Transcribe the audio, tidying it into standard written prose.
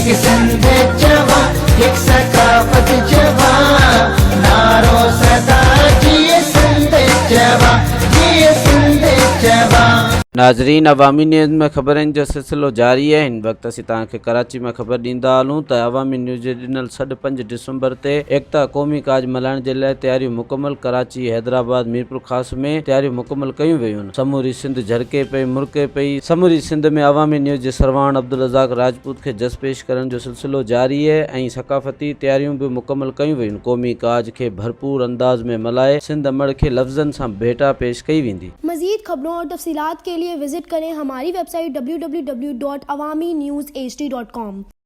एक सिंध जवा, एक सकाफत जवा, नारो सदा जिए सिंध जवा, जिए सिंध जवा। नाज़रीन, अवामी न्यूज़ में ख़बरनि जो सिलसिलो जारी है। हिन वक़्तु असीं तव्हांखे कराची में ख़बर ॾींदा हलूं त अवामी न्यूज़ जे ॾिनल सॾ 5 डिसंबर ते एकता क़ौमी काज मल्हाइण जे लाइ तयारियूं मुकमल। कराची, हैदराबाद, मीरपुर ख़ास में तयारियूं मुकमल कयूं वयूं आहिनि। समूरी सिंध झरके पई, मुड़के पई। समूरी सिंध में अवामी न्यूज़ जे सरवाण अब्दुल रज़ाक राजपूत खे जस पेश करण जो सिलसिलो जारी है ऐं सक़ाफ़ती तयारियूं बि मुकमल कयूं वयूं। क़ौमी काज खे भरपूर अंदाज में मल्हाए सिंध अमड़ खे लफ़्ज़नि सां भेटा पेश कई वेंदी। मज़ीद खबरों और तफ़सीलात के लिए विजिट करें हमारी वेबसाइट www.awamiNewsHD.com।